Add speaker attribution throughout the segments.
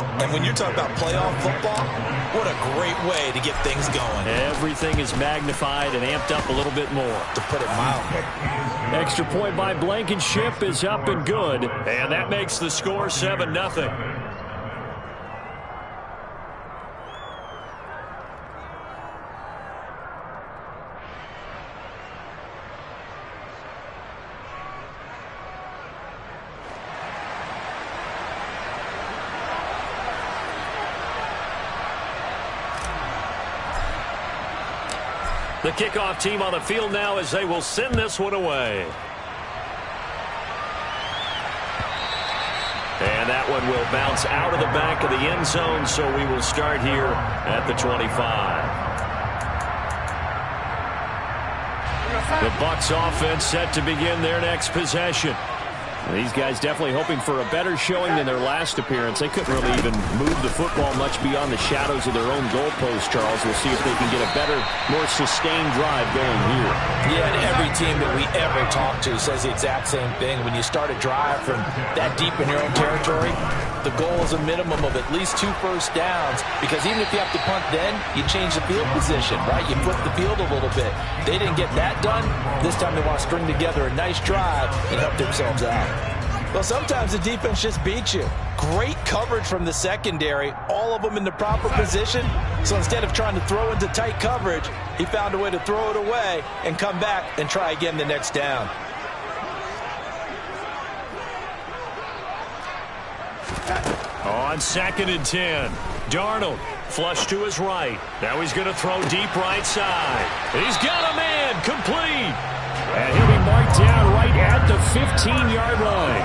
Speaker 1: And when you're talking about playoff football, what a great way to get things going.
Speaker 2: Everything is magnified and amped up a little bit more.
Speaker 1: To put it mildly.
Speaker 2: Extra point by Blankenship is up and good. And that makes the score 7-0. The kickoff team on the field now as they will send this one away. And that one will bounce out of the back of the end zone, so we will start here at the 25. The Bucs offense set to begin their next possession. These guys definitely hoping for a better showing than their last appearance. They couldn't really even move the football much beyond the shadows of their own goalpost, Charles. We'll see if they can get a better, more sustained drive going here.
Speaker 1: Yeah, and every team that we ever talk to says the exact same thing. When you start a drive from that deep in your own territory, the goal is a minimum of at least 2 first downs, because even if you have to punt then, you change the field position, right? You flip the field a little bit. They didn't get that done. This time they want to string together a nice drive and help themselves out. Well, sometimes the defense just beats you. Great coverage from the secondary, all of them in the proper position. So instead of trying to throw into tight coverage, he found a way to throw it away and come back and try again the next down.
Speaker 2: On 2nd and 10, Darnold flush to his right. Now he's going to throw deep right side. He's got a man, complete. And he'll be marked down right at the 15-yard line.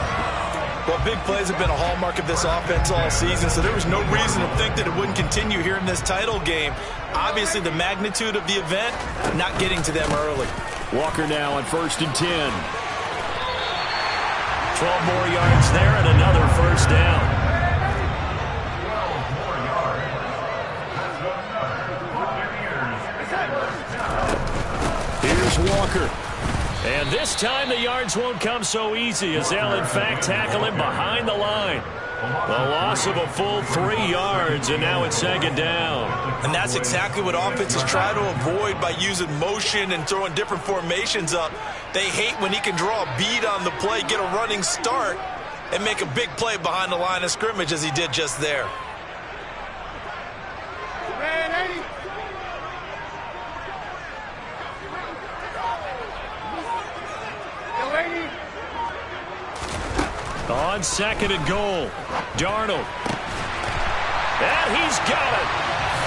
Speaker 1: Well, big plays have been a hallmark of this offense all season, so there was no reason to think that it wouldn't continue here in this title game. Obviously, the magnitude of the event, not getting to them early.
Speaker 2: Walker now on 1st and 10. 12 more yards there and another first down. Here's Walker. And this time the yards won't come so easy, as they'll in fact tackle him behind the line. A loss of a full 3 yards, and now it's 2nd down.
Speaker 1: And that's exactly what offenses try to avoid by using motion and throwing different formations up. They hate when he can draw a bead on the play, get a running start, and make a big play behind the line of scrimmage as he did just there.
Speaker 2: On 2nd and goal, Darnold. And he's got it.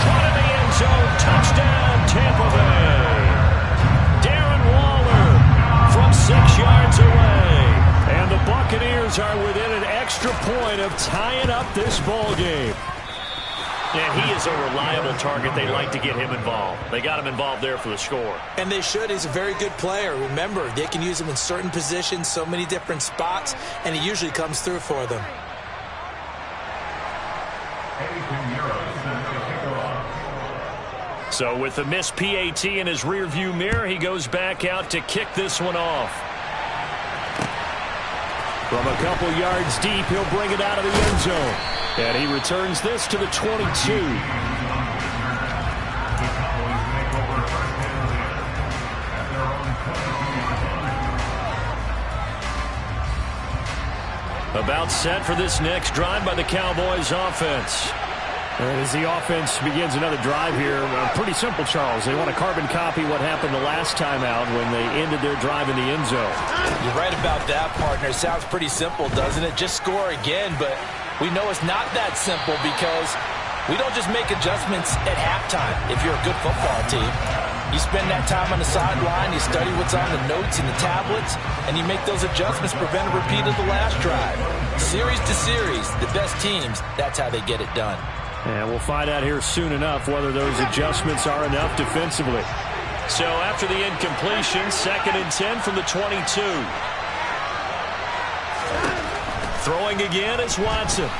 Speaker 2: Caught in the end zone. Touchdown, Tampa Bay. Darren Waller from 6 yards away. And the Buccaneers are within an extra point of tying up this ball game. And he is a reliable target. They like to get him involved. They got him involved there for the score.
Speaker 1: And they should. He's a very good player. Remember, they can use him in certain positions, so many different spots, and he usually comes through for them.
Speaker 2: So with the missed PAT in his rearview mirror, he goes back out to kick this one off. From a couple yards deep, he'll bring it out of the end zone. And he returns this to the 22. About set for this next drive by the Cowboys offense. And as the offense begins another drive here, pretty simple, Charles. They want to carbon copy what happened the last time out when they ended their drive in the end zone.
Speaker 1: You're right about that, partner. Sounds pretty simple, doesn't it? Just score again, but we know it's not that simple because we don't just make adjustments at halftime if you're a good football team. You spend that time on the sideline, you study what's on the notes and the tablets, and you make those adjustments, prevent a repeat of the last drive. Series to series, the best teams, that's how they get it done.
Speaker 2: And we'll find out here soon enough whether those adjustments are enough defensively. So after the incompletion, 2nd and 10 from the 22. Throwing again is Watson.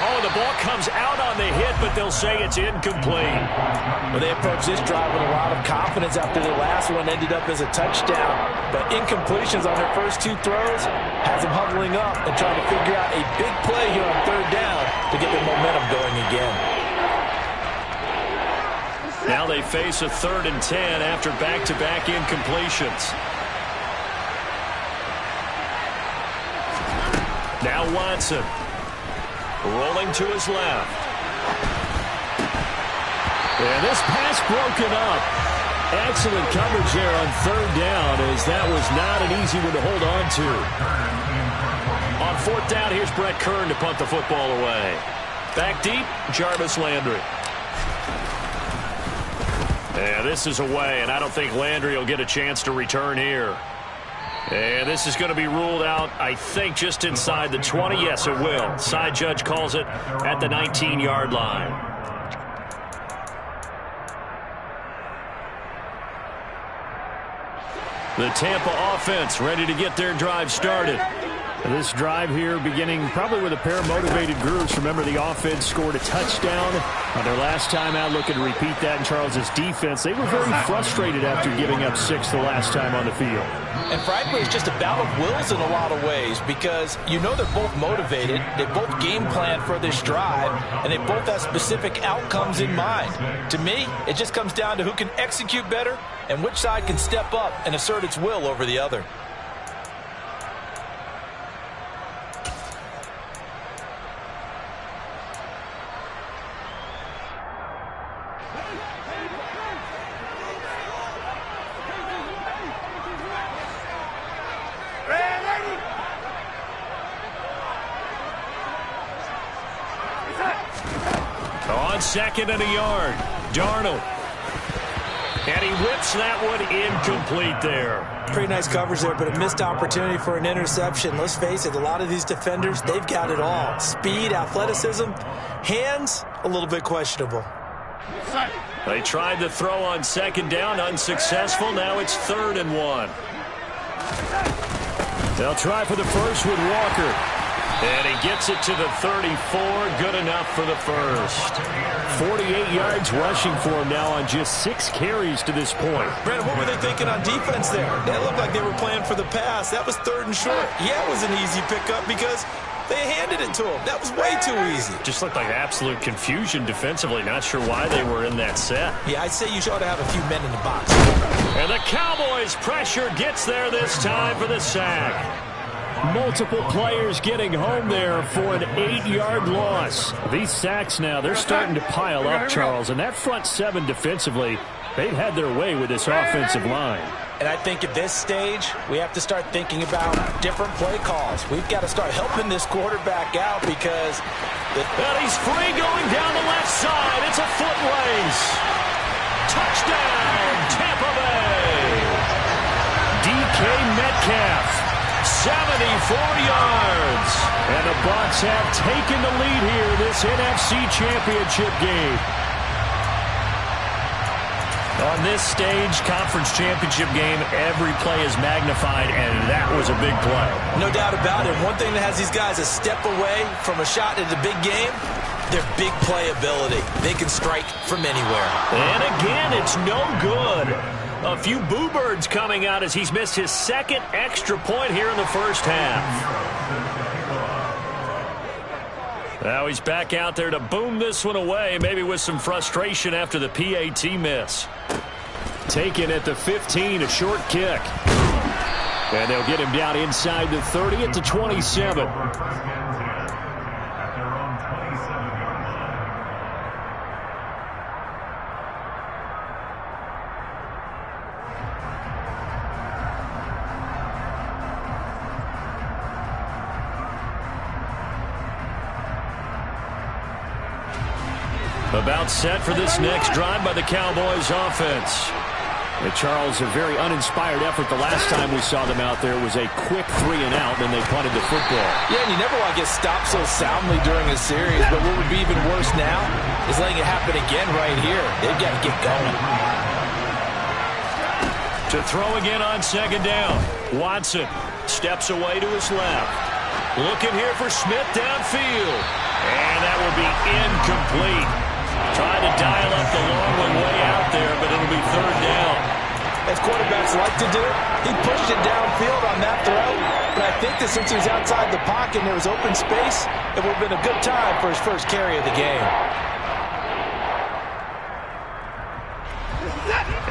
Speaker 2: Oh, the ball comes comes out on the hit, but they'll say it's incomplete.
Speaker 1: Well, they approached this drive with a lot of confidence after their last one ended up as a touchdown. But incompletions on their first two throws has them huddling up and trying to figure out a big play here on third down to get their momentum going again.
Speaker 2: Now they face a 3rd and 10 after back-to-back incompletions. Now Watson. Rolling to his left. And this pass broken up. Excellent coverage there on third down, as that was not an easy one to hold on to. On 4th down, here's Brett Kern to punt the football away. Back deep, Jarvis Landry. And this is away, and I don't think Landry will get a chance to return here. And this is going to be ruled out, I think, just inside the 20. Yes, it will. Side judge calls it at the 19-yard line. The Tampa offense ready to get their drive started.
Speaker 3: This drive here beginning probably with a pair of motivated groups. Remember, the offense scored a touchdown on their last time out, looking to repeat that in Charles's defense. They were very frustrated after giving up 6 the last time on the field.
Speaker 1: And frankly, it's just a battle of wills in a lot of ways, because you know they're both motivated, they both game plan for this drive, and they both have specific outcomes in mind. To me, it just comes down to who can execute better and which side can step up and assert its will over the other.
Speaker 2: On 2nd and a yard, Darnold. And he whips that one incomplete there.
Speaker 1: Pretty nice coverage there, but a missed opportunity for an interception. Let's face it, a lot of these defenders, they've got it all. Speed, athleticism, hands, a little bit questionable.
Speaker 2: They tried to throw on 2nd down, unsuccessful. Now it's 3rd and 1.
Speaker 3: They'll try for the first with Walker.
Speaker 2: And he gets it to the 34. Good enough for the first.
Speaker 3: 48 yards rushing for him now on just 6 carries to this point.
Speaker 1: Brandon, what were they thinking on defense there? That looked like they were playing for the pass. That was 3rd and short. Yeah, it was an easy pickup because they handed it to him. That was way too easy.
Speaker 2: Just looked like absolute confusion defensively. Not sure why they were in that set.
Speaker 1: Yeah, I'd say you ought to have a few men in the box.
Speaker 2: And the Cowboys pressure gets there this time for the sack.
Speaker 3: Multiple players getting home there for an 8-yard loss. These sacks now, they're starting to pile up, Charles. And that front 7 defensively, they've had their way with this offensive line.
Speaker 1: And I think at this stage, we have to start thinking about different play calls. We've got to start helping this quarterback out because...
Speaker 2: And he's free going down the left side. It's a foot race. Touchdown, Tampa Bay.
Speaker 3: DK Metcalf.
Speaker 2: 74 yards.
Speaker 3: And the Bucs have taken the lead here this NFC Championship game.
Speaker 2: On this stage, conference championship game, every play is magnified, and that was a big play.
Speaker 1: No doubt about it. One thing that has these guys a step away from a shot at the big game, their big play ability. They can strike from anywhere.
Speaker 2: And again, it's no good. A few boo birds coming out as he's missed his 2nd extra point here in the first half. Now he's back out there to boom this one away, maybe with some frustration after the PAT miss.
Speaker 3: Taken at the 15, a short kick. And they'll get him down inside the 30 at the 27.
Speaker 2: About set for this next drive by the Cowboys offense.
Speaker 3: And Charles, a very uninspired effort. The last time we saw them out there was a quick 3 and out, and they punted the football.
Speaker 1: Yeah, and you never want to get stopped so soundly during a series, but what would be even worse now is letting it happen again right here. They've got to get going.
Speaker 2: To throw again on 2nd down. Watson steps away to his left. Looking here for Smith downfield. And that will be incomplete. Trying to dial up the long one way out there, but it'll be third down.
Speaker 1: As quarterbacks like to do, he pushed it downfield on that throw. But I think that since he was outside the pocket and there was open space, it would have been a good time for his first carry of the game.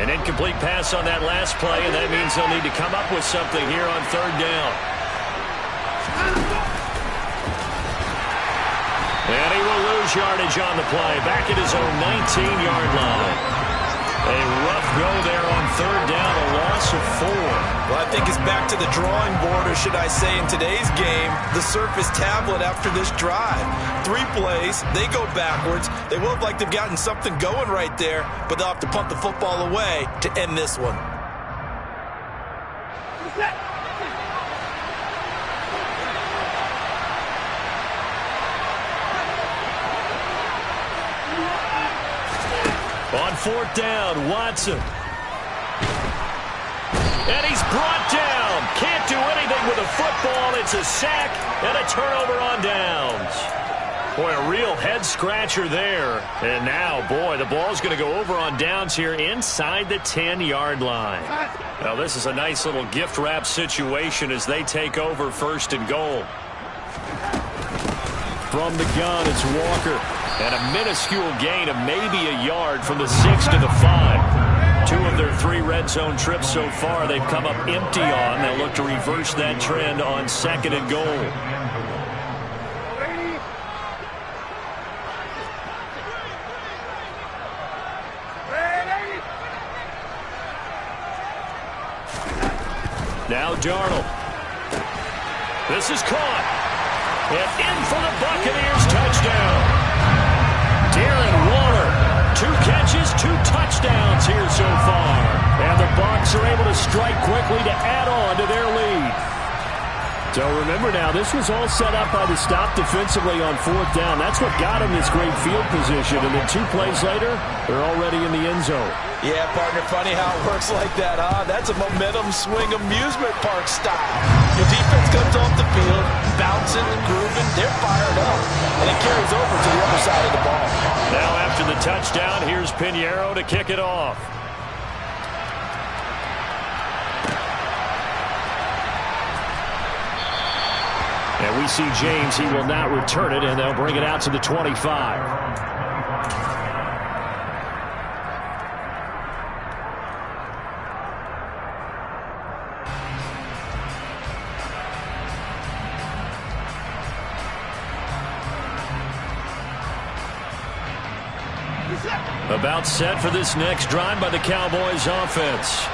Speaker 2: An incomplete pass on that last play, and that means they'll need to come up with something here on third down. And he will lose yardage on the play, back at his own 19-yard line. A rough go there on third down, a loss of 4.
Speaker 1: Well, I think it's back to the drawing board, or should I say in today's game, the Surface tablet after this drive. 3 plays, they go backwards. They will look like they've gotten something going right there, but they'll have to punt the football away to end this one.
Speaker 2: On fourth down, Watson. And he's brought down. Can't do anything with a football. It's a sack and a turnover on downs. Boy, a real head-scratcher there. And now, boy, the ball's going to go over on downs here inside the 10-yard line. Now, this is a nice little gift-wrap situation as they take over first and goal.
Speaker 3: From the gun, it's Walker.
Speaker 2: And a minuscule gain of maybe a yard from the 6 to the 5. 2 of their 3 red zone trips so far they've come up empty on. They'll look to reverse that trend on second and goal. Now Darnold. This is caught. And in for the Buccaneers touchdown. Darren Waller, 2 catches, 2 touchdowns here so far. And the Bucs are able to strike quickly to add on to their lead.
Speaker 3: So remember now, this was all set up by the stop defensively on fourth down. That's what got him this great field position. And then 2 plays later, they're already in the end zone.
Speaker 1: Yeah, partner, funny how it works like that, huh? That's a momentum swing amusement park style. Your defense comes off the field, bouncing, grooving, they're fired up, and it carries over to the other side of the ball.
Speaker 2: Now after the touchdown, here's Pinheiro to kick it off.
Speaker 3: And we see James, he will not return it, and they'll bring it out to the 25.
Speaker 2: About set for this next drive by the Cowboys offense.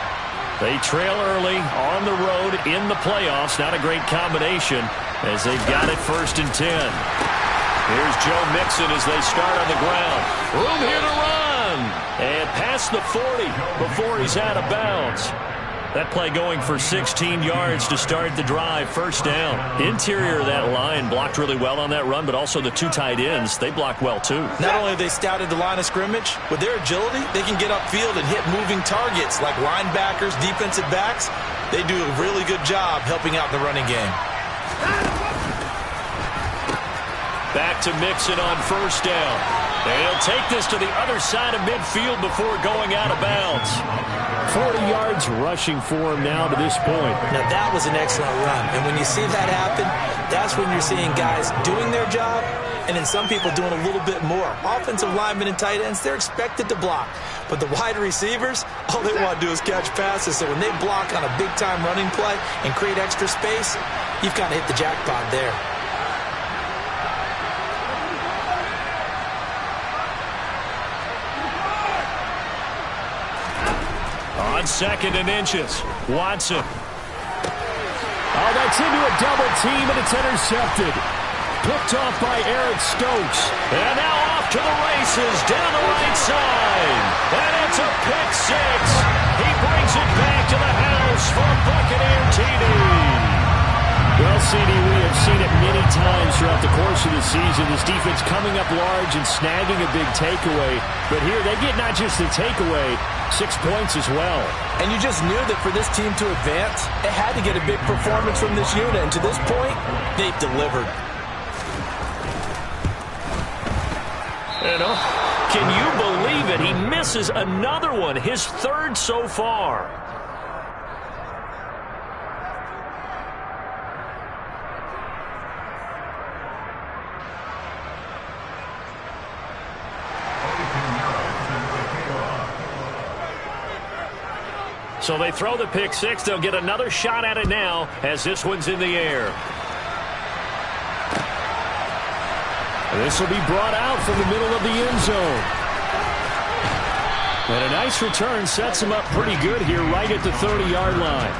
Speaker 2: They trail early on the road in the playoffs. Not a great combination as they've got it first and 10. Here's Joe Mixon as they start on the ground. Room here to run. And past the 40 before he's out of bounds. That play going for 16 yards to start the drive, first down. Interior of that line blocked really well on that run, but also the 2 tight ends, they blocked well too.
Speaker 1: Not only have they scouted the line of scrimmage, with their agility, they can get upfield and hit moving targets like linebackers, defensive backs. They do a really good job helping out in the running game.
Speaker 2: Back to Mixon on first down. And he'll take this to the other side of midfield before going out of bounds.
Speaker 3: 40 yards rushing for him now to this point.
Speaker 1: Now that was an excellent run. And when you see that happen, that's when you're seeing guys doing their job and then some people doing a little bit more. Offensive linemen and tight ends, they're expected to block. But the wide receivers, all they want to do is catch passes. So when they block on a big-time running play and create extra space, you've kind of hit the jackpot there.
Speaker 2: On second and inches, Watson.
Speaker 3: Oh, that's into a double team, and it's intercepted. Picked off by Eric Stokes.
Speaker 2: And now off to the races down the right side. And it's a pick 6. He brings it back to the house for Buccaneer TD.
Speaker 3: Well, CD, we have seen it many times throughout the course of the season. This defense coming up large and snagging a big takeaway. But here they get not just the takeaway, 6 points as well.
Speaker 1: And you just knew that for this team to advance, it had to get a big performance from this unit. And to this point, they've delivered.
Speaker 2: And can you believe it? He misses another one, his third so far. So they throw the pick six. They'll get another shot at it now as this one's in the air.
Speaker 3: This will be brought out from the middle of the end zone. And a nice return sets him up pretty good here right at the 30-yard line.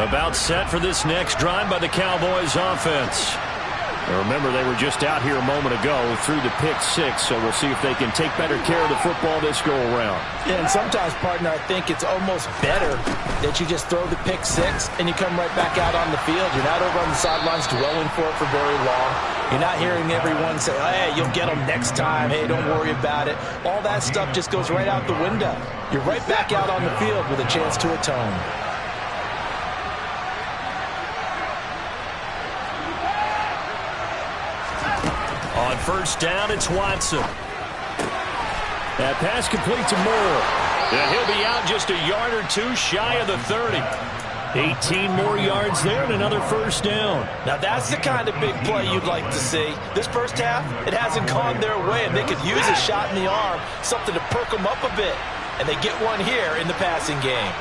Speaker 3: About set for this next drive by the Cowboys offense. And remember, they were just out here a moment ago through the pick six, so we'll see if they can take better care of the football this go-around.
Speaker 1: Yeah, and sometimes, partner, I think it's almost better that you just throw the pick six and you come right back out on the field. You're not over on the sidelines dwelling for it for very long. You're not hearing everyone say, oh, hey, you'll get them next time. Hey, don't worry about it. All that stuff just goes right out the window. You're right back out on the field with a chance to atone.
Speaker 2: On first down, it's Watson.
Speaker 3: That pass complete to Moore.
Speaker 2: And he'll be out just a yard or two shy of the 30.
Speaker 3: 18 more yards there and another first down.
Speaker 1: Now that's the kind of big play you'd like to see. This first half, it hasn't gone their way, and they could use a shot in the arm, something to perk them up a bit. And they get one here in the passing game.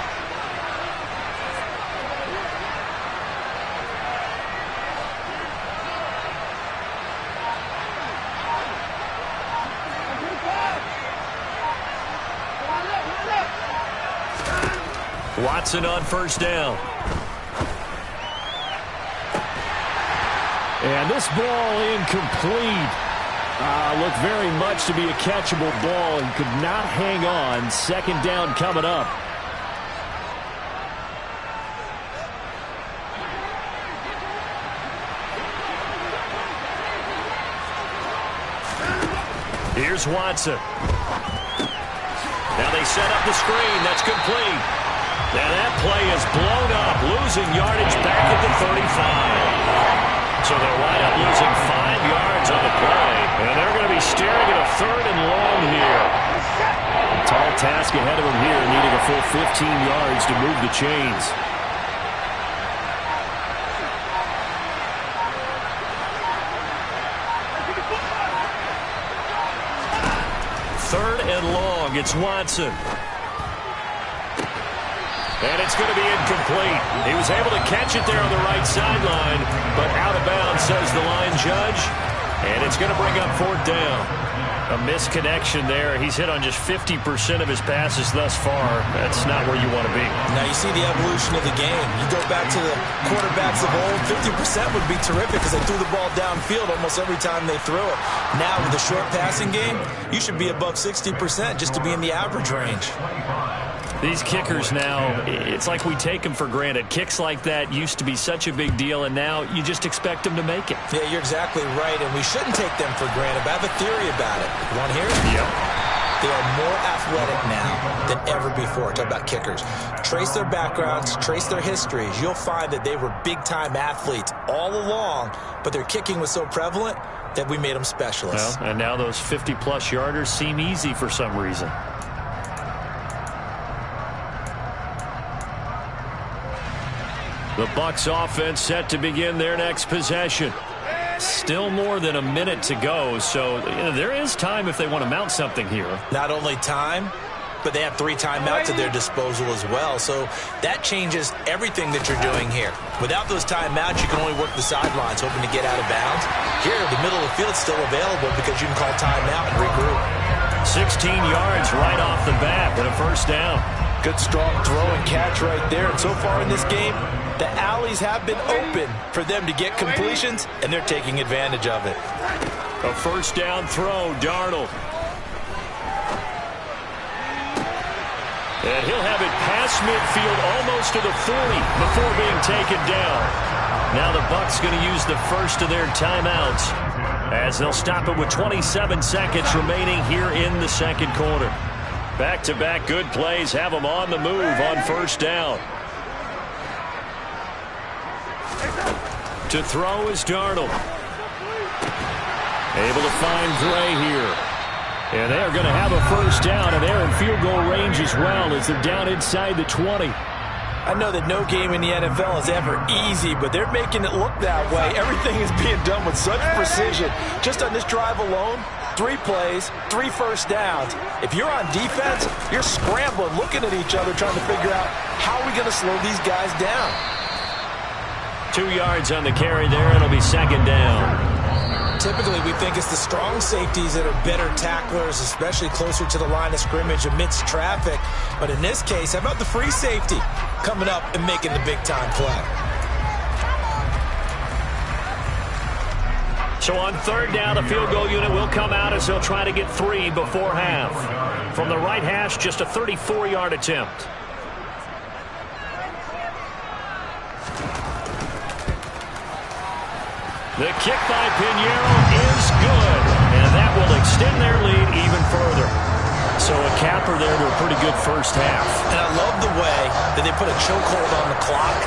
Speaker 2: Watson on first down.
Speaker 3: And this ball incomplete. Looked very much to be a catchable ball. He could not hang on. Second down coming up.
Speaker 2: Here's Watson. Now they set up the screen. That's complete. Now that play is blown up, losing yardage back at the 35. So they'll wind up losing 5 yards on the play. And they're going to be staring at a third and long here.
Speaker 3: A tall task ahead of them here, needing a full 15 yards to move the chains.
Speaker 2: Third and long, it's Watson. And it's going to be incomplete. He was able to catch it there on the right sideline, but out of bounds, says the line judge. And it's going to bring up fourth down. A misconnection there. He's hit on just 50% of his passes thus far. That's not where you want to be.
Speaker 1: Now you see the evolution of the game. You go back to the quarterbacks of old, 50% would be terrific because they threw the ball downfield almost every time they threw it. Now with the short passing game, you should be above 60% just to be in the average range.
Speaker 2: These kickers now, it's like we take them for granted. Kicks like that used to be such a big deal, and now you just expect them to make it.
Speaker 1: Yeah, you're exactly right, and we shouldn't take them for granted, but I have a theory about it. You want to hear it?
Speaker 2: Yep.
Speaker 1: They are more athletic now than ever before. Talk about kickers. Trace their backgrounds, trace their histories. You'll find that they were big-time athletes all along, but their kicking was so prevalent that we made them specialists.
Speaker 2: Well, and now those 50-plus yarders seem easy for some reason.
Speaker 3: The Bucs offense set to begin their next possession.
Speaker 2: Still more than a minute to go, so there is time if they want to mount something here.
Speaker 1: Not only time, but they have 3 timeouts at their disposal as well, so that changes everything that you're doing here. Without those timeouts, you can only work the sidelines, hoping to get out of bounds. Here, the middle of the field's still available because you can call timeout and regroup.
Speaker 2: 16 yards right off the bat and a first down.
Speaker 1: Good, strong throw and catch right there. And so far in this game, the alleys have been open for them to get completions, and they're taking advantage of it.
Speaker 2: A first down throw, Darnold. And he'll have it past midfield almost to the 40 before being taken down. Now the Bucs going to use the first of their timeouts. as they'll stop it with 27 seconds remaining here in the second quarter. Back-to-back good plays have them on the move on first down. To throw is Darnold. Able to find Gray here. And they're going to have a first down, and they're in field goal range as well as they're down inside the 20.
Speaker 1: I know that no game in the NFL is ever easy, but they're making it look that way. Everything is being done with such precision. Just on this drive alone, 3 plays, 3 first downs. If you're on defense, you're scrambling, looking at each other, trying to figure out how are we going to slow these guys down.
Speaker 2: 2 yards on the carry there. It'll be second down.
Speaker 1: Typically, we think it's the strong safeties that are better tacklers, especially closer to the line of scrimmage amidst traffic. But in this case, how about the free safety coming up and making the big-time play?
Speaker 2: So on third down, the field goal unit will come out as they'll try to get 3 before half. From the right hash, just a 34-yard attempt. The kick by Pinheiro is good, and that will extend their lead even further. So a capper there to a pretty good first half.
Speaker 1: And I love the way that they put a chokehold on the clock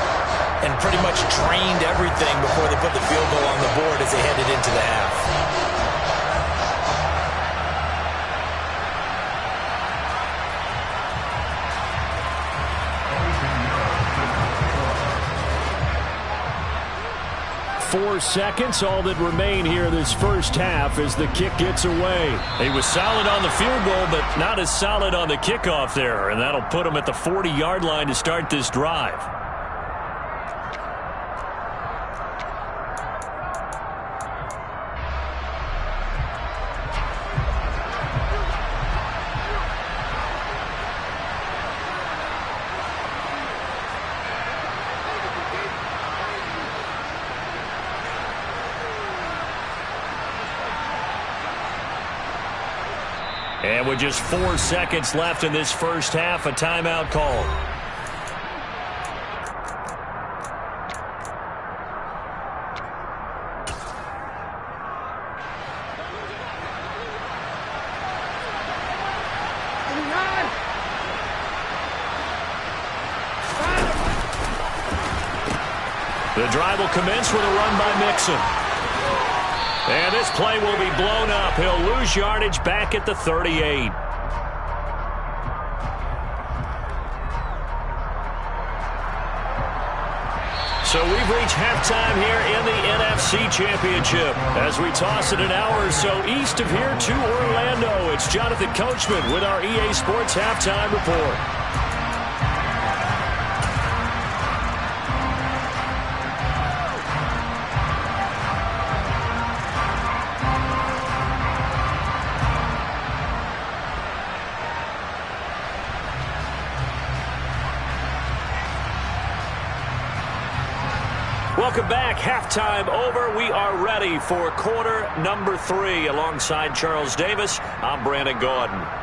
Speaker 1: and pretty much trained everything before they put the field goal on the board as they headed into the half.
Speaker 3: 4 seconds, all that remain here this first half as the kick gets away.
Speaker 2: He was solid on the field goal, but not as solid on the kickoff there, and that'll put him at the 40-yard line to start this drive. And with just 4 seconds left in this first half, a timeout call. The drive will commence with a run by Mixon. And this play will be blown up. He'll lose yardage back at the 38. So we've reached halftime here in the NFC Championship. As we toss it an hour or so east of here to Orlando, it's Jonathan Coachman with our EA Sports Halftime Report. Welcome back. Halftime over. We are ready for quarter number 3. Alongside Charles Davis, I'm Brandon Gaudin.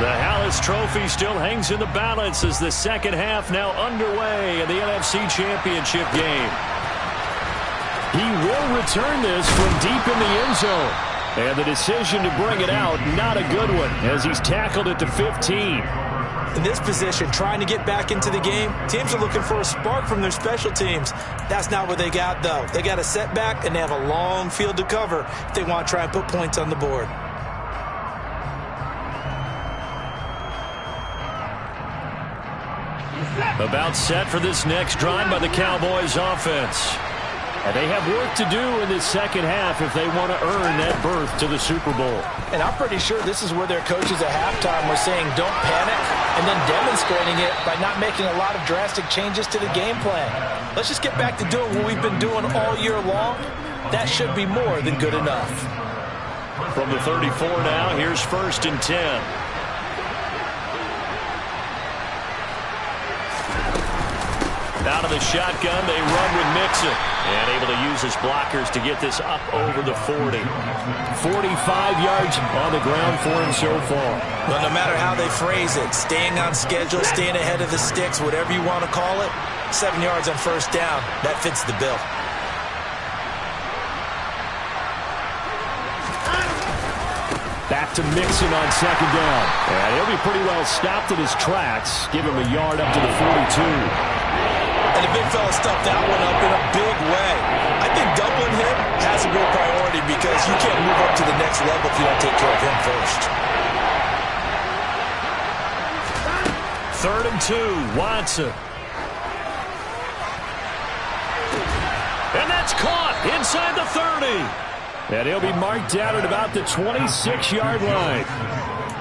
Speaker 2: The Hallis Trophy still hangs in the balance as the second half now underway in the NFC Championship game.
Speaker 3: He will return this from deep in the end zone. And the decision to bring it out, not a good one, as he's tackled at the 15.
Speaker 1: In this position, trying to get back into the game, teams are looking for a spark from their special teams. That's not what they got, though. They got a setback, and they have a long field to cover if they want to try and put points on the board.
Speaker 2: About set for this next drive by the Cowboys offense.
Speaker 3: And they have work to do in this second half if they want to earn that berth to the Super Bowl.
Speaker 1: And I'm pretty sure this is where their coaches at halftime were saying don't panic, and then demonstrating it by not making a lot of drastic changes to the game plan. Let's just get back to doing what we've been doing all year long. That should be more than good enough.
Speaker 2: From the 34 now, here's 1st and 10. Out of the shotgun, they run with Mixon. And able to use his blockers to get this up over the 40.
Speaker 3: 45 yards on the ground for him so far.
Speaker 1: Well, no matter how they phrase it, staying on schedule, staying ahead of the sticks, whatever you want to call it, 7 yards on first down, that fits the bill.
Speaker 3: Back to Mixon on second down. And he'll be pretty well stopped in his tracks. Give him a yard up to the 42.
Speaker 1: And the big fella stuffed that one up in a big way. I think doubling him has a real priority because you can't move up to the next level if you don't take care of him first.
Speaker 2: 3rd and 2, Watson. And that's caught inside the 30.
Speaker 3: And he'll be marked down at about the 26-yard line.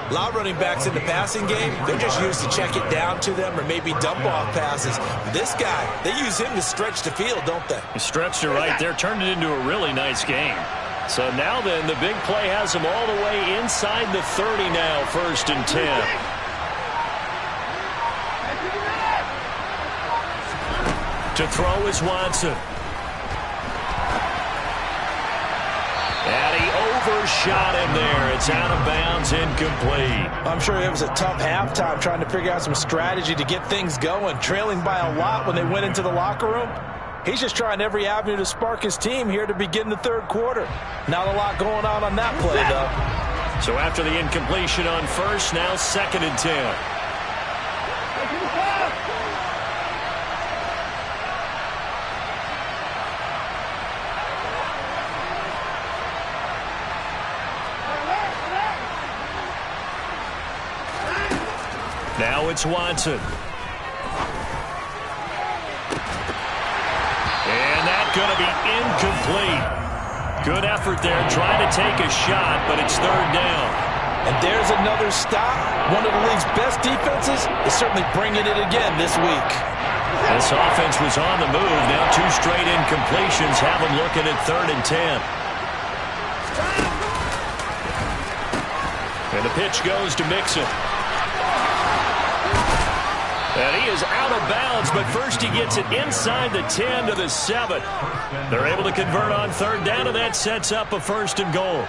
Speaker 1: A lot of running backs in the passing game, they're just used to check it down to them or maybe dump off passes. But this guy, they use him to stretch the field, don't they?
Speaker 2: He stretched it right there, turned it into a really nice game. So now then, the big play has him all the way inside the 30 now, 1st and 10. To throw is Watson. And he overshot him there. It's out of bounds, incomplete.
Speaker 1: I'm sure it was a tough halftime trying to figure out some strategy to get things going, trailing by a lot when they went into the locker room. He's just trying every avenue to spark his team here to begin the 3rd quarter. Not a lot going on that play, though.
Speaker 2: So after the incompletion on first, now 2nd and 10. Now it's Watson. And that's going to be incomplete. Good effort there, trying to take a shot, but it's 3rd down.
Speaker 1: And there's another stop. One of the league's best defenses is certainly bringing it again this week.
Speaker 2: This offense was on the move. Now 2 straight incompletions have them looking at 3rd and 10. And the pitch goes to Mixon. And he is out of bounds, but first he gets it inside the 10 to the 7. They're able to convert on 3rd down, and that sets up a 1st and goal.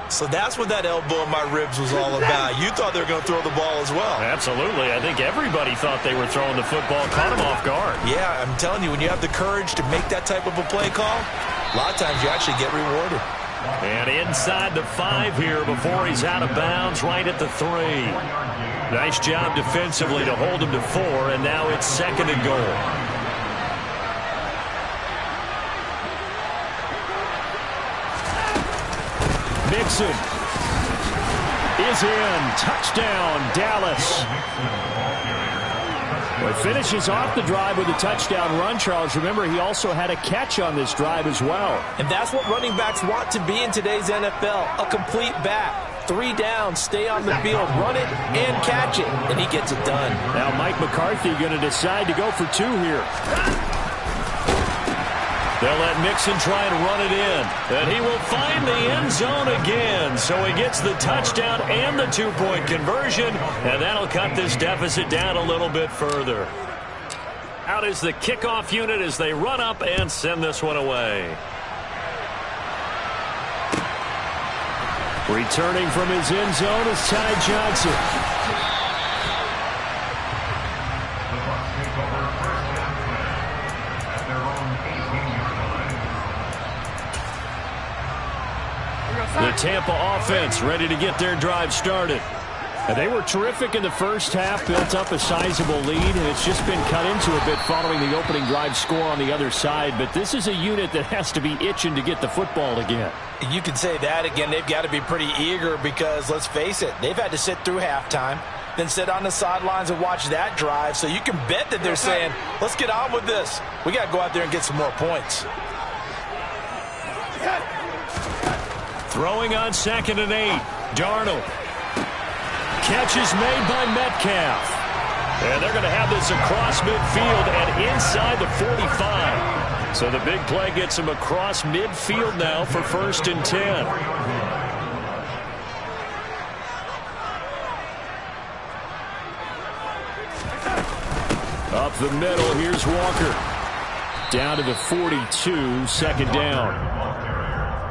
Speaker 1: So that's what that elbow in my ribs was all about. You thought they were going to throw the ball as well.
Speaker 2: Absolutely. I think everybody thought they were throwing the football, caught him off guard.
Speaker 1: Yeah, I'm telling you, when you have the courage to make that type of a play call, a lot of times you actually get rewarded.
Speaker 2: And inside the 5 here before he's out of bounds, right at the 3. Nice job defensively to hold him to 4, and now it's 2nd and goal.
Speaker 3: Mixon is in. Touchdown, Dallas. Well, he finishes off the drive with a touchdown run, Charles. Remember, he also had a catch on this drive as well.
Speaker 1: And that's what running backs want to be in today's NFL, a complete back. 3 downs, stay on the field, run it, and catch it. And he gets it done.
Speaker 3: Now Mike McCarthy going to decide to go for 2 here.
Speaker 2: They'll let Mixon try and run it in. And he will find the end zone again. So he gets the touchdown and the 2-point conversion. And that'll cut this deficit down a little bit further. Out is the kickoff unit as they run up and send this one away.
Speaker 3: Returning from his end zone is Ty Johnson.
Speaker 2: The Tampa offense ready to get their drive started.
Speaker 3: They were terrific in the first half, built up a sizable lead, and it's just been cut into a bit following the opening drive score on the other side. But this is a unit that has to be itching to get the football again.
Speaker 1: You can say that again. They've got to be pretty eager because, let's face it, they've had to sit through halftime, then sit on the sidelines and watch that drive. So you can bet that they're saying, let's get on with this. We got to go out there and get some more points.
Speaker 2: Throwing on 2nd and 8. Darnold. Catch is made by Metcalf. And they're going to have this across midfield and inside the 45. So the big play gets him across midfield now for 1st and 10.
Speaker 3: Up the middle, here's Walker. Down to the 42, second down.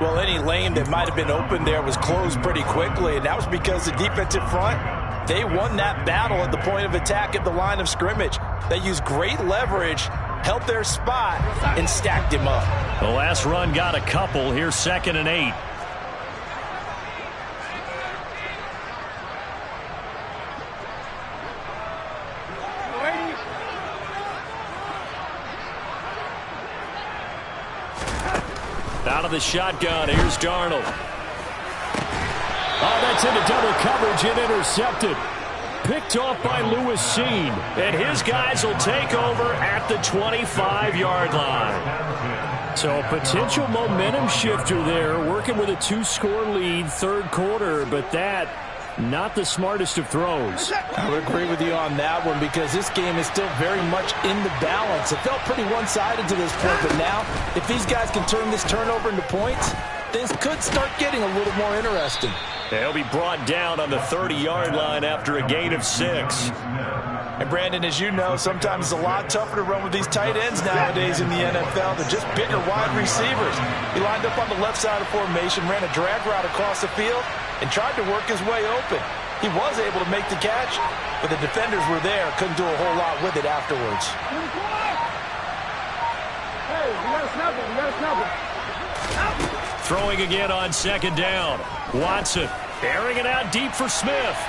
Speaker 1: Well, any lane that might have been open there was closed pretty quickly, and that was because the defensive front, they won that battle at the point of attack at the line of scrimmage. They used great leverage, held their spot, and stacked him up.
Speaker 2: The last run got a couple. Here's 2nd and 8. Out of the shotgun, here's Darnold.
Speaker 3: Oh, that's into double coverage and intercepted. Picked off by Lewis Seen.
Speaker 2: And his guys will take over at the 25-yard line.
Speaker 3: So a potential momentum shifter there, working with a 2-score lead, third quarter, but that, not the smartest of throws.
Speaker 1: I would agree with you on that one because this game is still very much in the balance. It felt pretty one-sided to this point, but now if these guys can turn this turnover into points, things could start getting a little more interesting.
Speaker 2: They'll be brought down on the 30-yard line after a gain of 6.
Speaker 1: And Brandon, as you know, sometimes it's a lot tougher to run with these tight ends nowadays in the NFL. They're just bigger wide receivers. He lined up on the left side of formation, ran a drag route across the field, and tried to work his way open. He was able to make the catch, but the defenders were there, couldn't do a whole lot with it afterwards.
Speaker 4: Hey, you gotta snap it, you gotta snap it.
Speaker 2: Throwing again on 2nd down. Watson airing it out deep for Smith.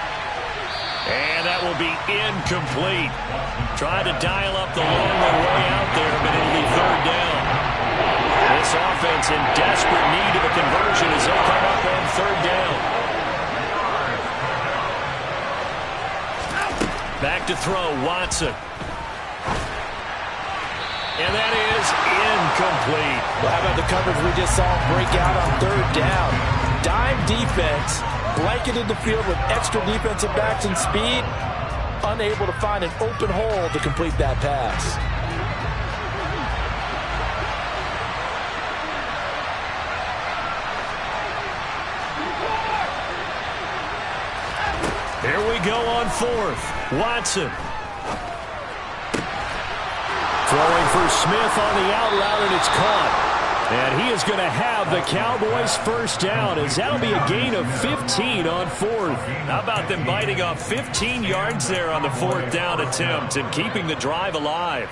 Speaker 2: And that will be incomplete. Tried to dial up the long way out there, but it'll be 3rd down. This offense in desperate need of a conversion as they come up on 3rd down. Back to throw, Watson. And that is incomplete.
Speaker 1: Well, how about the coverage we just saw break out on 3rd down? Dime defense, blanketed the field with extra defensive backs and speed, unable to find an open hole to complete that pass.
Speaker 2: Here we go on 4th. Watson.
Speaker 3: Throwing for Smith on the out route, and it's caught. And he is going to have the Cowboys' first down, as that'll be a gain of 15 on 4th.
Speaker 2: How about them biting off 15 yards there on the 4th down attempt and keeping the drive alive?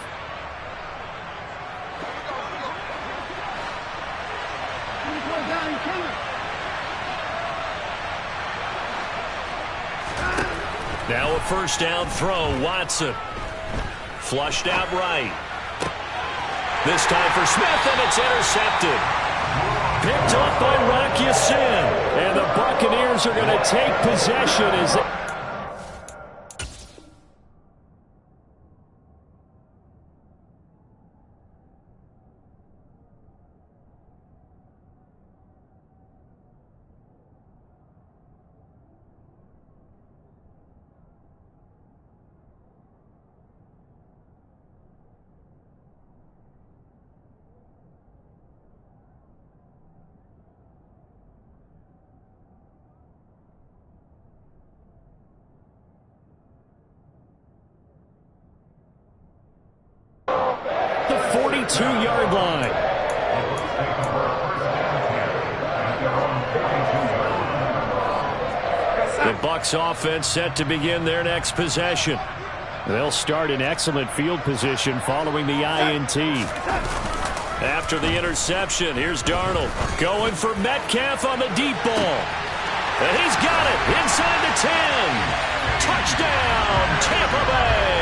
Speaker 2: Now a first down throw, Watson. Flushed out right. This time for Smith, and it's intercepted.
Speaker 3: Picked off by Rock Ya-Sin. And the Buccaneers are going to take possession as they... The 42-yard line. The Bucs offense set to begin their next possession. They'll start in excellent field position following the INT.
Speaker 2: After the interception, here's Darnold going for Metcalf on the deep ball. And he's got it inside the 10. Touchdown, Tampa Bay.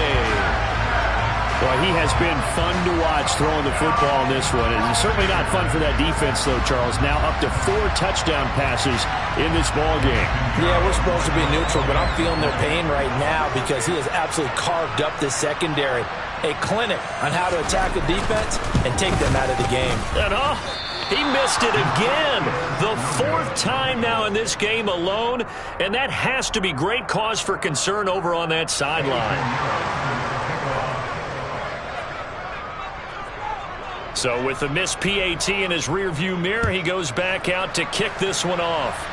Speaker 3: Well, he has been fun to watch throwing the football in this one. And it's certainly not fun for that defense, though, Charles. Now up to 4 touchdown passes in this ball game.
Speaker 1: Yeah, we're supposed to be neutral, but I'm feeling their pain right now because he has absolutely carved up this secondary. A clinic on how to attack the defense and take them out of the game.
Speaker 2: And he missed it again. The 4th time now in this game alone, and that has to be great cause for concern over on that sideline. So with the missed PAT in his rearview mirror, he goes back out to kick this one off.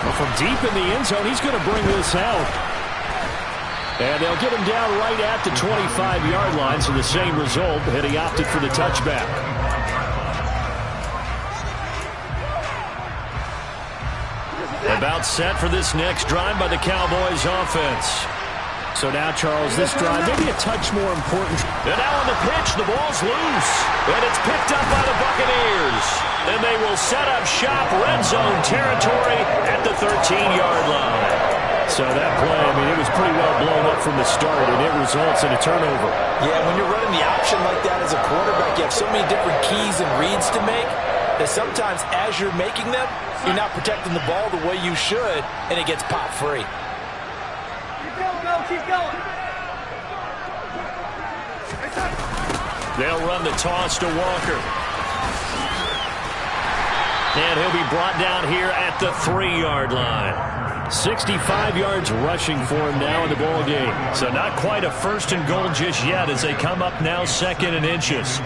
Speaker 3: Well, from deep in the end zone, he's going to bring this out. And they'll get him down right at the 25-yard line, so the same result, and he opted for the touchback. About set for this next drive by the Cowboys offense. So now, Charles, this drive maybe a touch more important.
Speaker 2: And now on the pitch, the ball's loose. And it's picked up by the Buccaneers. And they will set up shop red zone territory at the 13-yard line.
Speaker 3: So that play, I mean, it was pretty well blown up from the start, and it results in a turnover.
Speaker 1: Yeah, when you're running the option like that as a quarterback, you have so many different keys and reads to make that sometimes as you're making them, you're not protecting the ball the way you should, and it gets pop free.
Speaker 4: Keep going.
Speaker 2: They'll run the toss to Walker. And he'll be brought down here at the 3-yard line.
Speaker 3: 65 yards rushing for him now in the ball game.
Speaker 2: So not quite a first and goal just yet as they come up now 2nd and inches.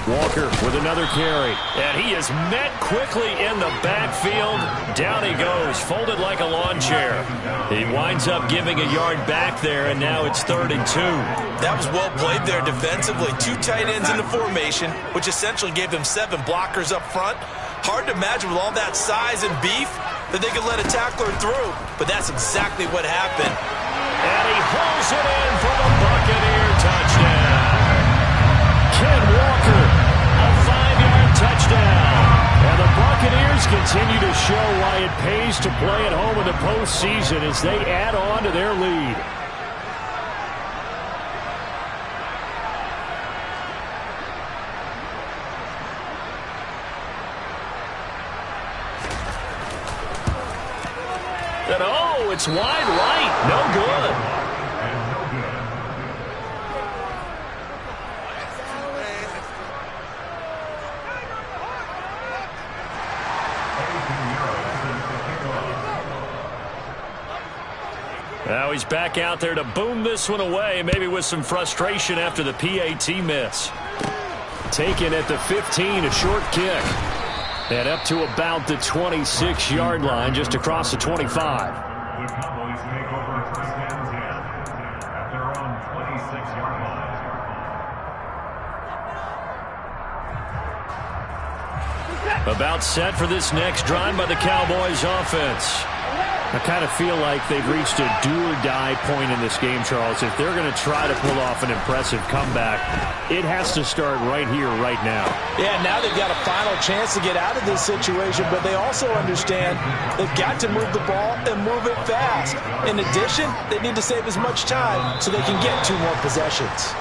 Speaker 3: Walker with another carry.
Speaker 2: And he is met quickly in the backfield. Down he goes, folded like a lawn chair. He winds up giving a yard back there, and now it's 3rd and 2.
Speaker 1: That was well played there defensively. 2 tight ends in the formation, which essentially gave them 7 blockers up front. Hard to imagine with all that size and beef that they could let a tackler through, but that's exactly what happened.
Speaker 2: And he hauls it in for the Buccaneer touchdown.
Speaker 3: Ken Walker,
Speaker 2: a 5-yard touchdown.
Speaker 3: And the Buccaneers continue to show why it pays to play at home in the postseason as they add on to their lead.
Speaker 2: And oh, it's wide right. No good. Now he's back out there to boom this one away, maybe with some frustration after the PAT miss.
Speaker 3: Taken at the 15, a short kick. And up to about the 26-yard line, just across the 25.
Speaker 5: The Cowboys take over 1st and 10 at their own 26-yard line.
Speaker 2: About set for this next drive by the Cowboys offense.
Speaker 3: I kind of feel like they've reached a do-or-die point in this game, Charles. If they're going to try to pull off an impressive comeback, it has to start right here, right now.
Speaker 1: Yeah, now they've got a final chance to get out of this situation, but they also understand they've got to move the ball and move it fast. In addition, they need to save as much time so they can get 2 more possessions.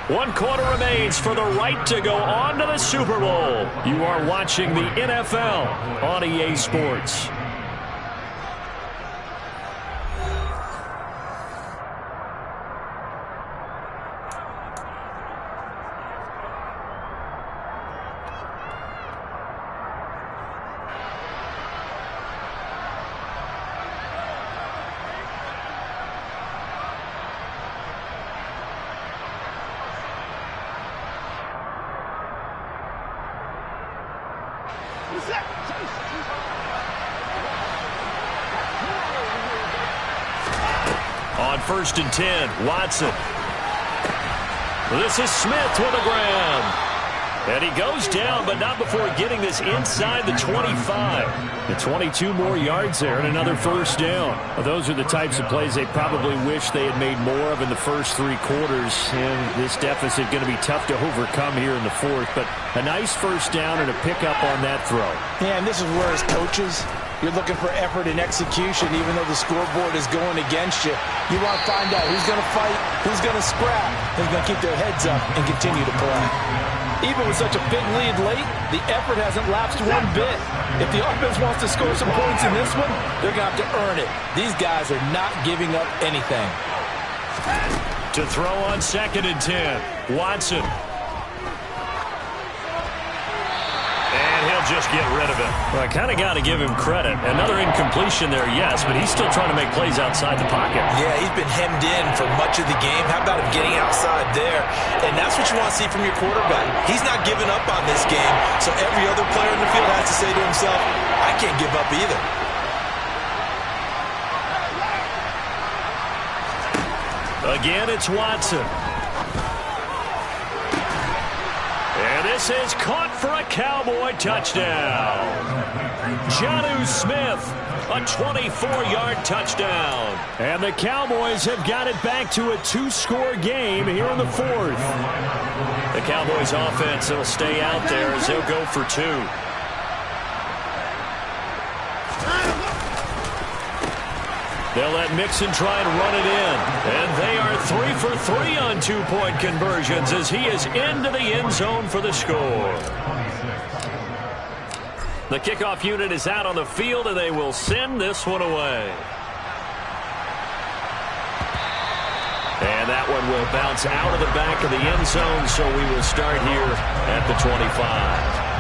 Speaker 2: 1 quarter remains for the right to go on to the Super Bowl. You are watching the NFL on EA Sports. On 1st and 10, Watson. This is Smith with a grab. And he goes down, but not before getting this inside the 25.
Speaker 3: And 22 more yards there and another 1st down. Well, those are the types of plays they probably wish they had made more of in the first 3 quarters. And this deficit going to be tough to overcome here in the 4th. But a nice 1st down and a pickup on that throw.
Speaker 1: Yeah, and this is where as coaches, you're looking for effort and execution even though the scoreboard is going against you. You want to find out who's going to fight, who's going to scrap, who's going to keep their heads up and continue to play. Even with such a big lead late, the effort hasn't lapsed one bit. If the offense wants to score some points in this one, they're going to have to earn it. These guys are not giving up anything.
Speaker 2: To throw on 2nd and 10, Watson. And he'll just get rid of it.
Speaker 3: Well, I kind of got to give him credit. Another incompletion there, yes, but he's still trying to make plays outside the pocket.
Speaker 1: Yeah, he's been hemmed in for much of the game. How about him getting outside there? And that's what you want to see from your quarterback. He's not giving up on this game, so every other player in the field has to say to himself, I can't give up either.
Speaker 2: Again, it's Watson. And this is caught for a Cowboy touchdown. Jonnu Smith, a 24-yard touchdown.
Speaker 3: And the Cowboys have got it back to a 2-score game here in the fourth.
Speaker 2: The Cowboys offense will stay out there as they'll go for 2. They'll let Mixon try and run it in. And they are 3 for 3 on 2-point conversions as he is into the end zone for the score. The kickoff unit is out on the field, and they will send this one away. And that one will bounce out of the back of the end zone, so we will start here at the 25.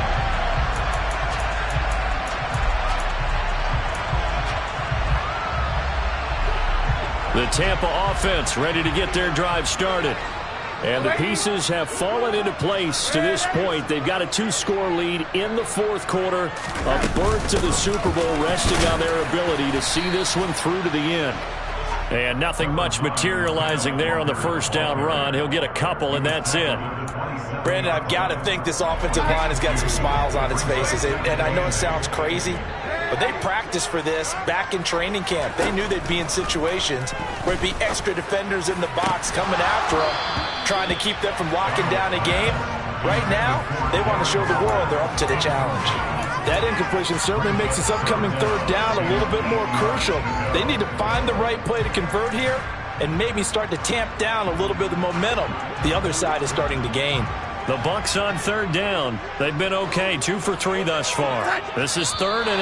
Speaker 2: The Tampa offense ready to get their drive started. And the pieces have fallen into place to this point. They've got a 2-score lead in the fourth quarter. A berth to the Super Bowl resting on their ability to see this one through to the end. And nothing much materializing there on the first down run. He'll get a couple, and that's it.
Speaker 1: Brandon, I've got to think this offensive line has got some smiles on its faces. And I know it sounds crazy, but they practiced for this back in training camp. They knew they'd be in situations where it'd be extra defenders in the box coming after them, trying to keep them from locking down a game. Right now, they want to show the world they're up to the challenge. That incompletion certainly makes this upcoming third down a little bit more crucial. They need to find the right play to convert here and maybe start to tamp down a little bit of the momentum the other side is starting to gain.
Speaker 2: The Bucs on third down. They've been okay, 2 for 3 thus far. This is 3rd and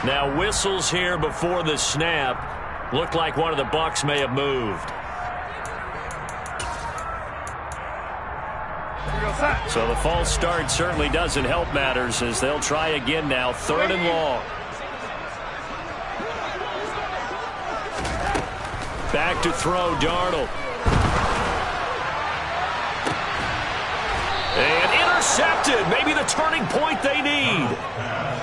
Speaker 2: 8. Now whistles here before the snap. Looked like one of the Bucs may have moved. So the false start certainly doesn't help matters as they'll try again now, 3rd and long. Back to throw, Darnold. And intercepted. Maybe the turning point they need.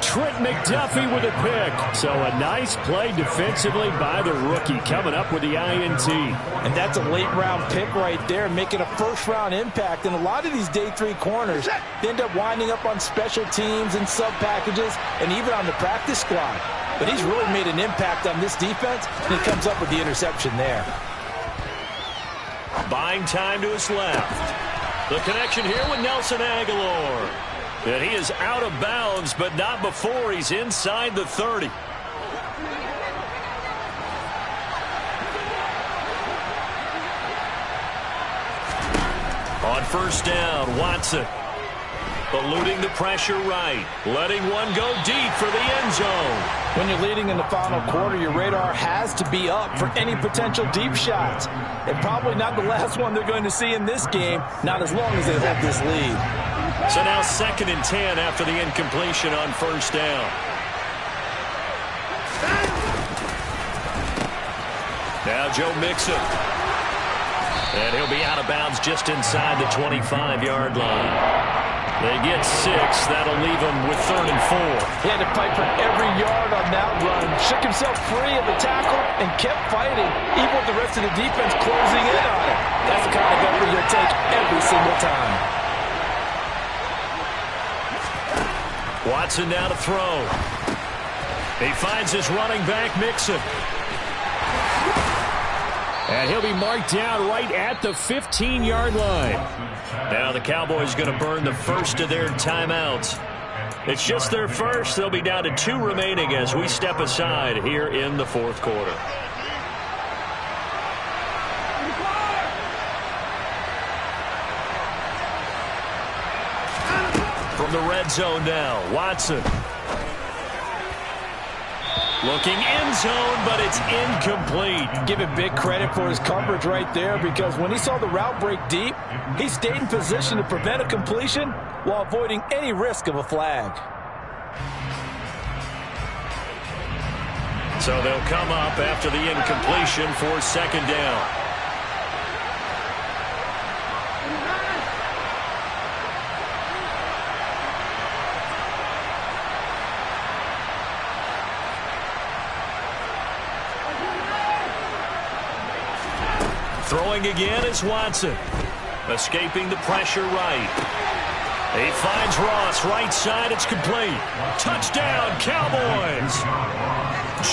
Speaker 3: Trent McDuffie with a pick. So a nice play defensively by the rookie coming up with the INT.
Speaker 1: And that's a late-round pick right there, making a first-round impact. And a lot of these day 3 corners they end up winding up on special teams and sub-packages and even on the practice squad. But he's really made an impact on this defense, and he comes up with the interception there.
Speaker 2: Buying time to his left. The connection here with Nelson Aguilar. And he is out of bounds, but not before he's inside the 30. On first down, Watson. Eluding the pressure right. Letting one go deep for the end zone.
Speaker 1: When you're leading in the final quarter, your radar has to be up for any potential deep shots. And probably not the last one they're going to see in this game, not as long as they hold this lead.
Speaker 2: So now 2nd and 10 after the incompletion on first down. Now Joe Mixon. And he'll be out of bounds just inside the 25-yard line. They get 6. That'll leave them with 3rd and 4.
Speaker 1: He had to fight for every yard on that run. Shook himself free of the tackle and kept fighting, even with the rest of the defense closing in on him. That's the kind of effort you'll take every single time.
Speaker 2: Watson now to throw. He finds his running back, Mixon.
Speaker 3: And he'll be marked down right at the 15-yard line.
Speaker 2: Now the Cowboys going to burn the first of their timeouts. It's just their first. They'll be down to 2 remaining as we step aside here in the fourth quarter. From the red zone now, Watson. Looking end zone, but it's incomplete.
Speaker 1: Give him big credit for his coverage right there, because when he saw the route break deep, he stayed in position to prevent a completion while avoiding any risk of a flag.
Speaker 2: So they'll come up after the incompletion for 2nd down. Throwing again is Watson. Escaping the pressure right. He finds Ross right side. It's complete. Touchdown, Cowboys.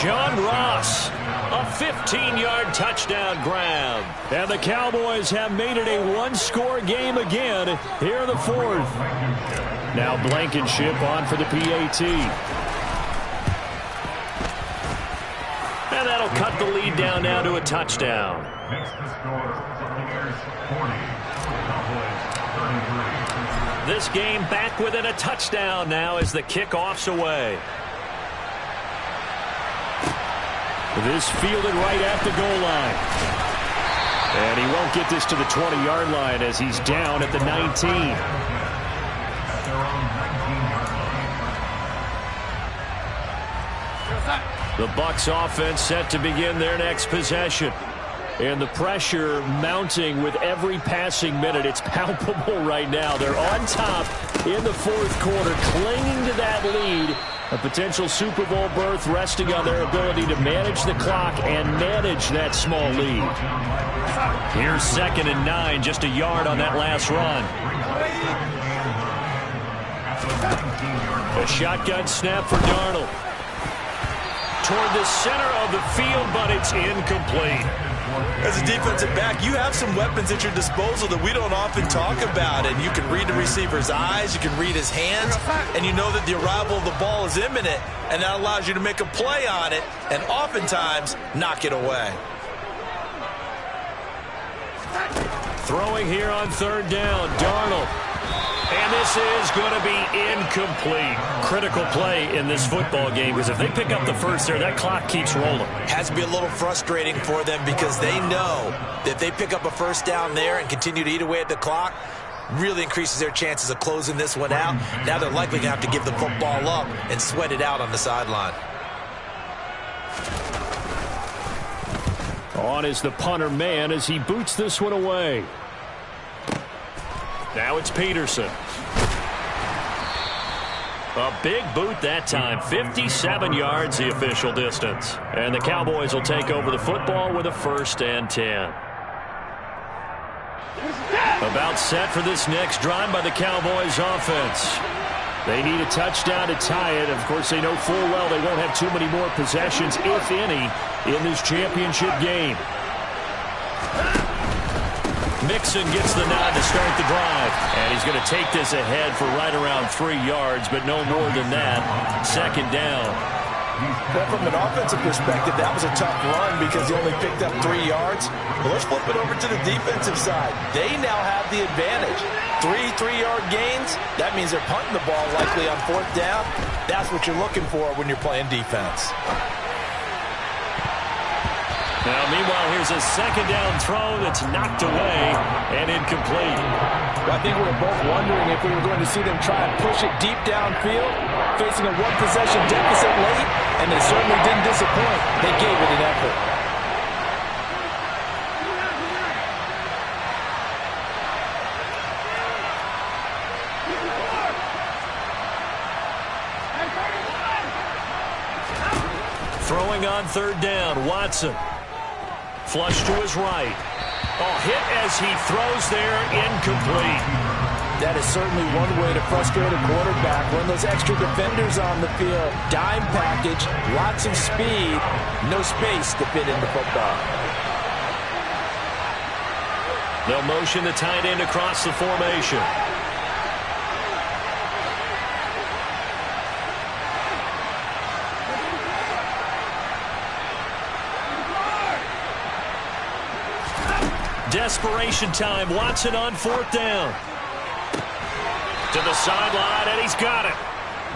Speaker 2: John Ross, a 15-yard touchdown grab.
Speaker 3: And the Cowboys have made it a one-score game again here in the fourth. Now Blankenship on for the PAT.
Speaker 2: And that'll cut the lead down now to a touchdown.
Speaker 5: Makes the score Buccaneers 40, Cowboys 33.
Speaker 2: This game back within a touchdown now as the kickoff's away.
Speaker 3: This fielded right at the goal line. And he won't get this to the 20-yard line as he's down at the 19.
Speaker 2: The Bucs offense set to begin their next possession.
Speaker 3: And the pressure mounting with every passing minute. It's palpable right now. They're on top in the fourth quarter, clinging to that lead. A potential Super Bowl berth resting on their ability to manage the clock and manage that small lead.
Speaker 2: Here's 2nd and 9, just a yard on that last run. A shotgun snap for Darnold. Toward the center of the field, but it's incomplete.
Speaker 1: As a defensive back, you have some weapons at your disposal that we don't often talk about. And you can read the receiver's eyes, you can read his hands, and you know that the arrival of the ball is imminent, and that allows you to make a play on it and oftentimes knock it away.
Speaker 2: Throwing here on 3rd down, Darnold. And this is going to be incomplete. Critical play in this football game because if they pick up the first there, that clock keeps rolling.
Speaker 1: Has to be a little frustrating for them because they know that if they pick up a first down there and continue to eat away at the clock, really increases their chances of closing this one out. Now they're likely going to have to give the football up and sweat it out on the sideline.
Speaker 3: On is the punter man as he boots this one away.
Speaker 2: Now it's Peterson. A big boot that time. 57 yards the official distance. And the Cowboys will take over the football with a 1st and 10. About set for this next drive by the Cowboys offense.
Speaker 3: They need a touchdown to tie it. Of course, they know full well they won't have too many more possessions, if any, in this championship game.
Speaker 2: Mixon gets the nod to start the drive. And he's going to take this ahead for right around 3 yards, but no more than that. 2nd down.
Speaker 1: Well, from an offensive perspective, that was a tough run because he only picked up 3 yards. But let's flip it over to the defensive side. They now have the advantage. 3-3-yard gains, that means they're punting the ball likely on 4th down. That's what you're looking for when you're playing defense.
Speaker 2: Now, meanwhile, here's a 2nd down throw that's knocked away and incomplete.
Speaker 1: Well, I think we were both wondering if we were going to see them try and push it deep downfield, facing a one-possession deficit late, and they certainly didn't disappoint. They gave it an effort.
Speaker 2: Throwing on 3rd down, Watson. Flush to his right. Oh, hit as he throws there, incomplete.
Speaker 1: That is certainly one way to frustrate a quarterback. Run those extra defenders on the field. Dime package, lots of speed, no space to fit in the football.
Speaker 2: They'll motion the tight end across the formation. Desperation time. Watson on 4th down. To the sideline, and he's got it.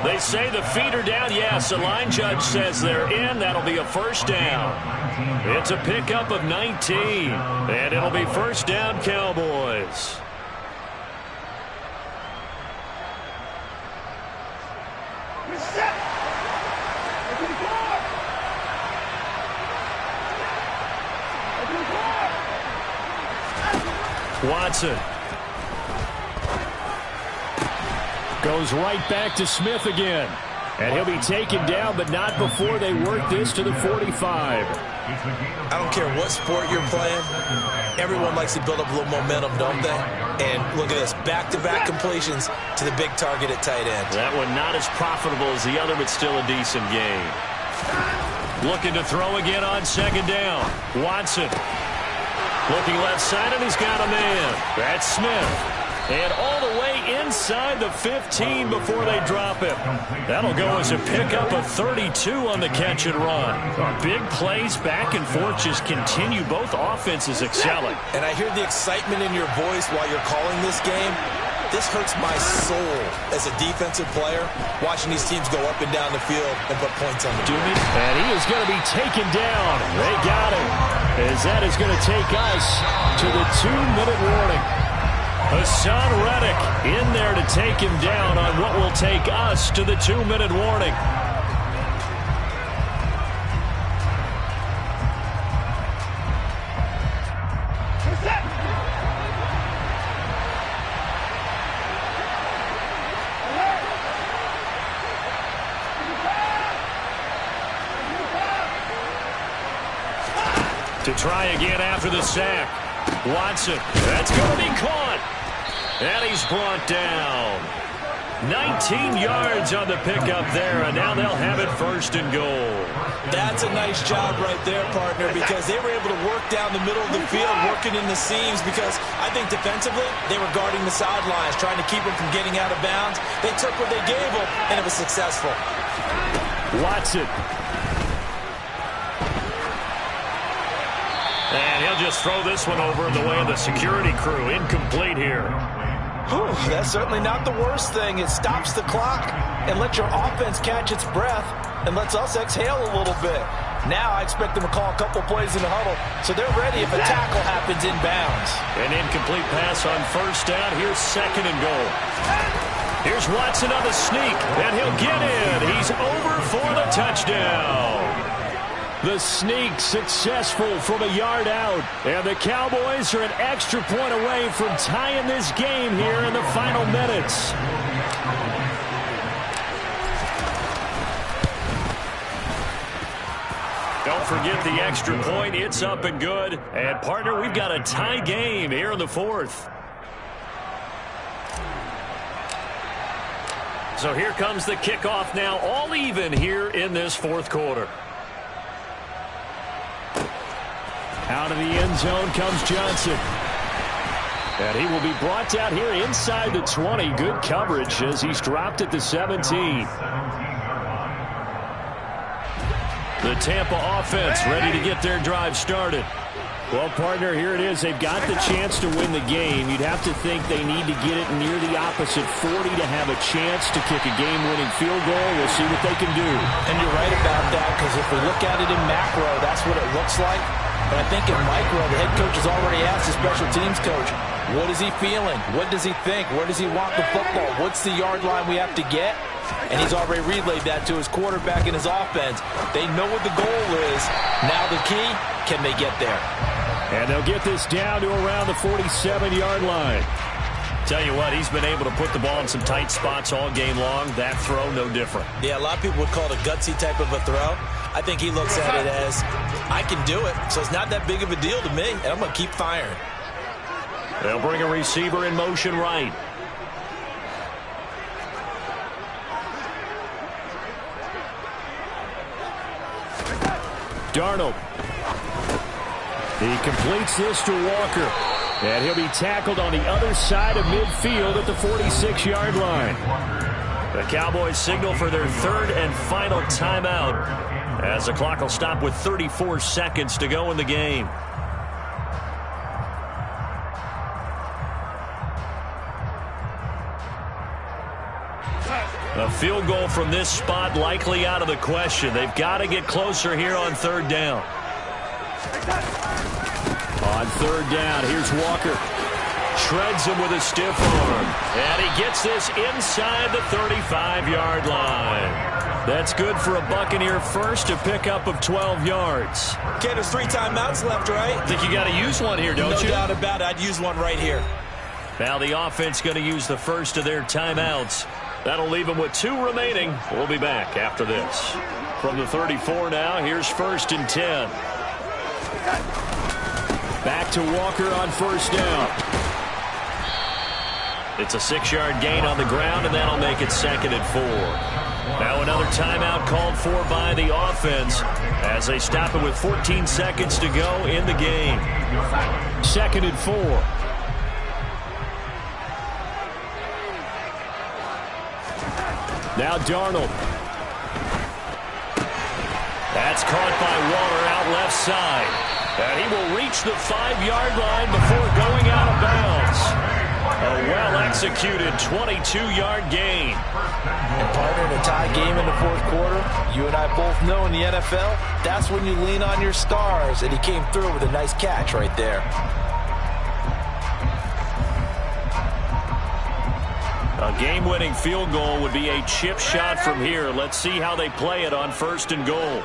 Speaker 2: They say the feet are down. Yes, the line judge says they're in. That'll be a 1st down. It's a pickup of 19, and it'll be 1st down, Cowboys. Watson
Speaker 3: goes right back to Smith again. And he'll be taken down, but not before they work this to the 45.
Speaker 1: I don't care what sport you're playing. everyone likes to build up a little momentum, don't they? And look at this, back-to-back completions to the big target at tight end.
Speaker 2: That one not as profitable as the other, but still a decent gain. Looking to throw again on second down. Watson. Looking left side, and he's got a man. That's Smith. And all the way inside the 15 before they drop him. That'll go as a pickup of 32 on the catch and run. Big plays back and forth just continue. Both offenses excelling.
Speaker 1: And I hear the excitement in your voice while you're calling this game. This hurts my soul as a defensive player, watching these teams go up and down the field and put points on the board.
Speaker 3: And he is going to be taken down. They got him. As that is going to take us to the 2-minute warning. Hassan Reddick in there to take him down on what will take us to the 2-minute warning. To try again after the sack. Watson. That's going to be caught. And he's brought down. 19 yards on the pickup there, and now they'll have it first and goal.
Speaker 1: That's a nice job right there, partner, because they were able to work down the middle of the field, working in the seams, because I think defensively they were guarding the sidelines, trying to keep them from getting out of bounds. They took what they gave them, and it was successful.
Speaker 3: Watson.
Speaker 2: And he'll just throw this one over in the way of the security crew. Incomplete here.
Speaker 1: Whew, that's certainly not the worst thing. It stops the clock and lets your offense catch its breath and lets us exhale a little bit. Now I expect them to call a couple plays in the huddle so they're ready if a tackle happens in bounds.
Speaker 2: An incomplete pass on first down. Here's second and goal. Here's Watson on the sneak, and he'll get in. He's over for the touchdown.
Speaker 3: The sneak successful from a yard out. And the Cowboys are an extra point away from tying this game here in the final minutes.
Speaker 2: Don't forget the extra point. It's up and good. And, partner, we've got a tie game here in the fourth. So here comes the kickoff now, all even here in this fourth quarter.
Speaker 3: Out of the end zone comes Johnson. And he will be brought down here inside the 20. Good coverage as he's dropped at the 17.
Speaker 2: The Tampa offense ready to get their drive started.
Speaker 3: Well, partner, here it is. They've got the chance to win the game. You'd have to think they need to get it near the opposite 40 to have a chance to kick a game-winning field goal. We'll see what they can do.
Speaker 1: And you're right about that, because if we look at it in macro, that's what it looks like. But I think in micro, the head coach has already asked the special teams coach, what is he feeling? What does he think? Where does he want the football? What's the yard line we have to get? And he's already relayed that to his quarterback and his offense. They know what the goal is. Now the key, can they get there?
Speaker 3: And they'll get this down to around the 47-yard line.
Speaker 2: Tell you what, he's been able to put the ball in some tight spots all game long. That throw, no different.
Speaker 1: Yeah, a lot of people would call it a gutsy type of a throw. I think he looks at it as, I can do it, so it's not that big of a deal to me, and I'm going to keep firing.
Speaker 2: They'll bring a receiver in motion right.
Speaker 3: Darnold. He completes this to Walker. And he'll be tackled on the other side of midfield at the 46-yard line.
Speaker 2: The Cowboys signal for their third and final timeout as the clock will stop with 34 seconds to go in the game. A field goal from this spot likely out of the question. They've got to get closer here on third down.
Speaker 3: On third down, here's Walker. Shreds him with a stiff arm. And he gets this inside the 35-yard line. That's good for a Buccaneer first, a pickup of 12 yards.
Speaker 1: Okay, there's 3 timeouts left, right?
Speaker 2: Think you got to use one here, don't you?
Speaker 1: No doubt about it. I'd use one right here.
Speaker 2: Now the offense going to use the first of their timeouts. That'll leave them with 2 remaining. We'll be back after this. From the 34 now, here's 1st and 10.
Speaker 3: Back to Walker on first down.
Speaker 2: It's a 6-yard gain on the ground, and that'll make it 2nd and 4. Now another timeout called for by the offense as they stop it with 14 seconds to go in the game.
Speaker 3: 2nd and 4. Now Darnold.
Speaker 2: That's caught by Waller out left side. And he will reach the 5-yard line before going out of bounds. A well-executed 22-yard gain.
Speaker 1: And partner, in a tie game in the fourth quarter, you and I both know in the NFL, that's when you lean on your stars, and he came through with a nice catch right there.
Speaker 2: A game-winning field goal would be a chip shot from here. Let's see how they play it on 1st and goal.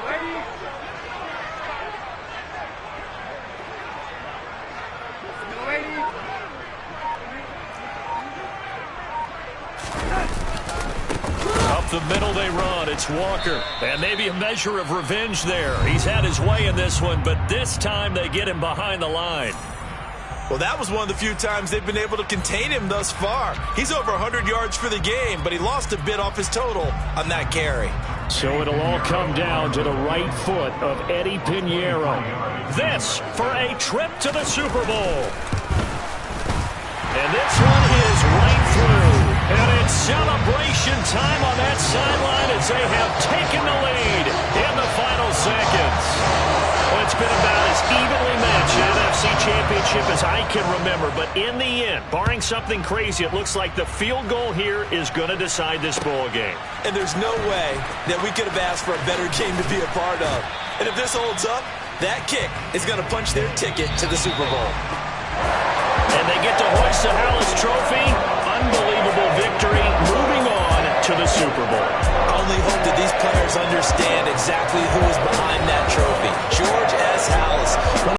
Speaker 2: Up the middle they run. It's Walker. And maybe a measure of revenge there. He's had his way in this one, but this time they get him behind the line.
Speaker 1: Well, that was one of the few times they've been able to contain him thus far. He's over 100 yards for the game, but he lost a bit off his total on that carry.
Speaker 3: So it'll all come down to the right foot of Eddie Pinheiro.
Speaker 2: This for a trip to the Super Bowl. And this one is right through. And it's celebration time on that sideline as they have taken the lead in the final seconds. Well, it's been about as evenly matched an NFC championship as I can remember. But in the end, barring something crazy, it looks like the field goal here is going to decide this ball game.
Speaker 1: And there's no way that we could have asked for a better game to be a part of. And if this holds up, that kick is going to punch their ticket to the Super Bowl.
Speaker 2: And they get to hoist the Hallis Trophy. Unbelievable victory. Moving on to the Super Bowl.
Speaker 1: I only hope that these players understand exactly who is behind that trophy. George S. Hallis.